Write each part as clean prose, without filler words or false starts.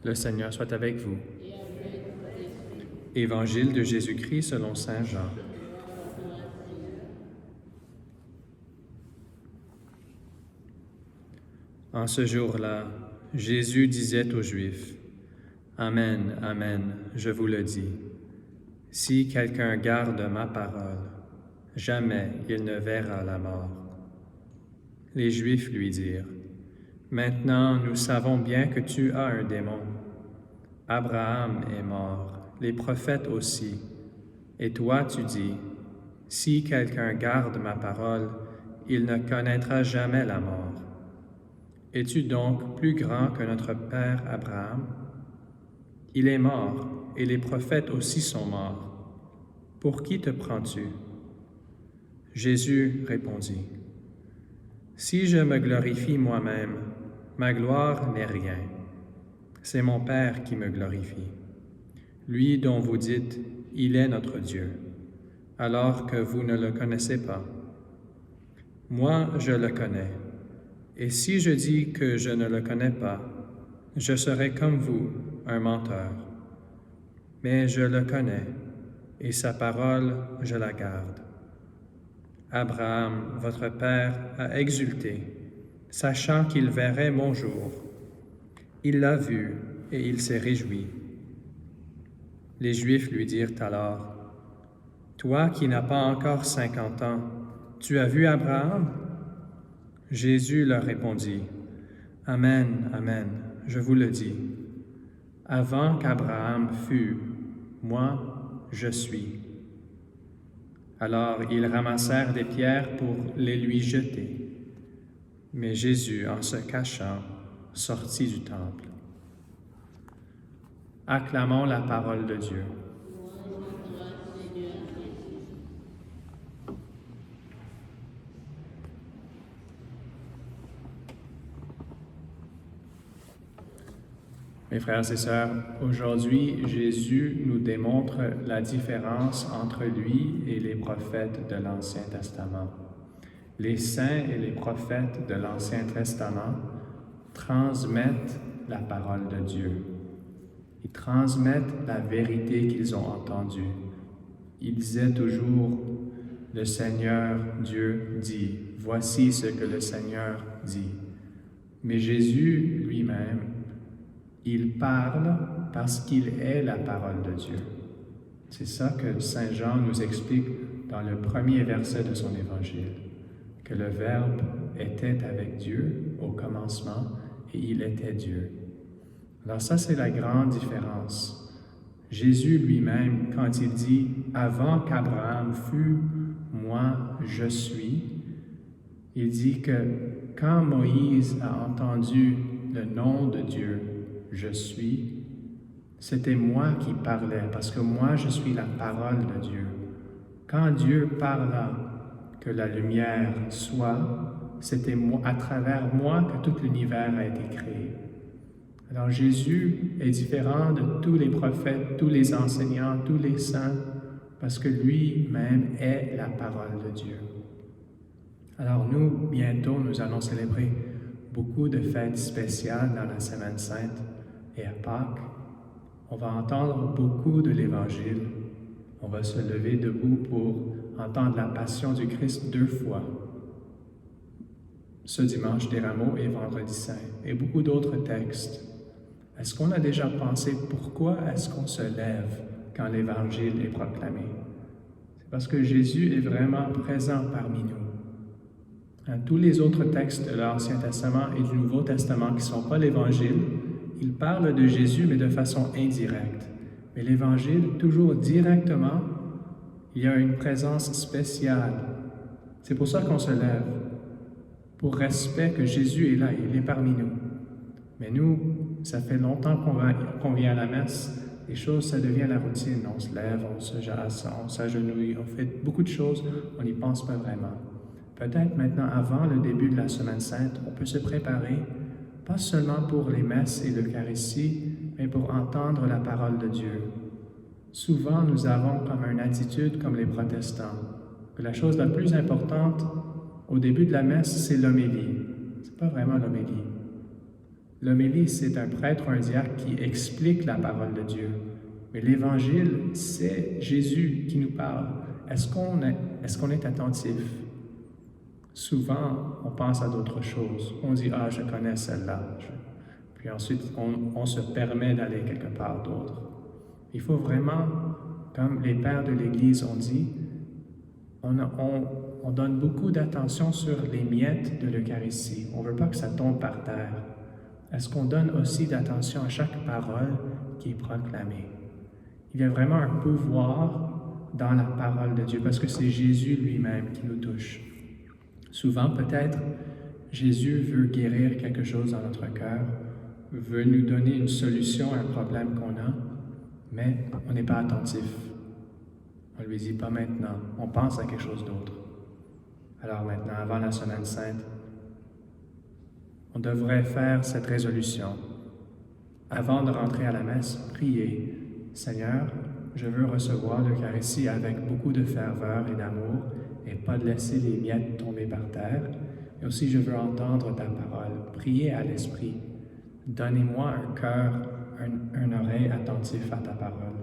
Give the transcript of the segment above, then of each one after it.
Le Seigneur soit avec vous. Évangile de Jésus-Christ selon saint Jean. En ce jour-là, Jésus disait aux Juifs, « Amen, Amen, je vous le dis, si quelqu'un garde ma parole, jamais il ne verra la mort. » Les Juifs lui dirent, « Maintenant nous savons bien que tu as un démon. Abraham est mort, les prophètes aussi, et toi tu dis, « Si quelqu'un garde ma parole, il ne connaîtra jamais la mort. » Es-tu donc plus grand que notre père Abraham? Il est mort, et les prophètes aussi sont morts. Pour qui te prends-tu? Jésus répondit, « Si je me glorifie moi-même, ma gloire n'est rien. C'est mon Père qui me glorifie. Lui dont vous dites, il est notre Dieu, alors que vous ne le connaissez pas. Moi, je le connais. Et si je dis que je ne le connais pas, je serai comme vous, un menteur. Mais je le connais, et sa parole, je la garde. Abraham, votre père, a exulté, sachant qu'il verrait mon jour. Il l'a vu, et il s'est réjoui. » Les Juifs lui dirent alors, « Toi qui n'as pas encore 50 ans, tu as vu Abraham? » Jésus leur répondit, « Amen, Amen, je vous le dis. Avant qu'Abraham fût, moi, je suis. » Alors ils ramassèrent des pierres pour les lui jeter. Mais Jésus, en se cachant, sortit du temple. Acclamons la parole de Dieu. Mes frères et sœurs, aujourd'hui, Jésus nous démontre la différence entre lui et les prophètes de l'Ancien Testament. Les saints et les prophètes de l'Ancien Testament transmettent la parole de Dieu. Ils transmettent la vérité qu'ils ont entendue. Ils disaient toujours, « Le Seigneur Dieu dit, voici ce que le Seigneur dit. » Mais Jésus lui-même, il parle parce qu'il est la parole de Dieu. C'est ça que saint Jean nous explique dans le premier verset de son évangile, que le Verbe était avec Dieu au commencement et il était Dieu. Alors ça, c'est la grande différence. Jésus lui-même, quand il dit « Avant qu'Abraham fût, moi, je suis », il dit que quand Moïse a entendu le nom de Dieu, « Je suis », c'était moi qui parlais, parce que moi, je suis la parole de Dieu. Quand Dieu parla que la lumière soit, c'était à travers moi que tout l'univers a été créé. Alors Jésus est différent de tous les prophètes, tous les enseignants, tous les saints, parce que lui-même est la parole de Dieu. Alors nous, bientôt, nous allons célébrer beaucoup de fêtes spéciales dans la Semaine Sainte et à Pâques. On va entendre beaucoup de l'Évangile. On va se lever debout pour entendre la Passion du Christ 2 fois. Ce dimanche des Rameaux et Vendredi Saint, et beaucoup d'autres textes. Est-ce qu'on a déjà pensé pourquoi est-ce qu'on se lève quand l'Évangile est proclamé? C'est parce que Jésus est vraiment présent parmi nous. Tous les autres textes de l'Ancien Testament et du Nouveau Testament qui ne sont pas l'Évangile, ils parlent de Jésus, mais de façon indirecte. Mais l'Évangile, toujours directement, il y a une présence spéciale. C'est pour ça qu'on se lève, pour respect que Jésus est là, il est parmi nous. Mais nous, ça fait longtemps qu'on vient à la messe, les choses, ça devient la routine. On se lève, on se jasse, on s'agenouille, on fait beaucoup de choses, on n'y pense pas vraiment. Peut-être maintenant, avant le début de la Semaine Sainte, on peut se préparer, pas seulement pour les messes et l'Eucharistie, mais pour entendre la parole de Dieu. Souvent, nous avons comme une attitude comme les protestants, que la chose la plus importante au début de la messe, c'est l'homélie. Ce n'est pas vraiment l'homélie. L'homélie, c'est un prêtre ou un diacre qui explique la parole de Dieu. Mais l'Évangile, c'est Jésus qui nous parle. Est-ce qu'on est attentif? Souvent, on pense à d'autres choses. On dit, ah, je connais celle-là. Puis ensuite, on se permet d'aller quelque part d'autre. Il faut vraiment, comme les pères de l'Église ont dit, on donne beaucoup d'attention sur les miettes de l'Eucharistie. On ne veut pas que ça tombe par terre. Est-ce qu'on donne aussi d'attention à chaque parole qui est proclamée? Il y a vraiment un pouvoir dans la parole de Dieu parce que c'est Jésus lui-même qui nous touche. Souvent, peut-être, Jésus veut guérir quelque chose dans notre cœur, veut nous donner une solution à un problème qu'on a, mais on n'est pas attentif. On lui dit pas maintenant, on pense à quelque chose d'autre. Alors maintenant, avant la Semaine Sainte, on devrait faire cette résolution. Avant de rentrer à la messe, prier. Seigneur, je veux recevoir l'Eucharistie avec beaucoup de ferveur et d'amour et pas de laisser les miettes tomber par terre. Et aussi, je veux entendre ta parole. Prier à l'Esprit. Donnez-moi un cœur, une oreille attentif à ta parole.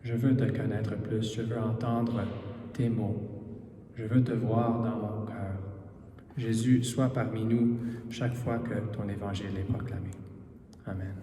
Je veux te connaître plus. Je veux entendre tes mots. Je veux te voir dans mon cœur. Jésus, sois parmi nous chaque fois que ton évangile est proclamé. Amen.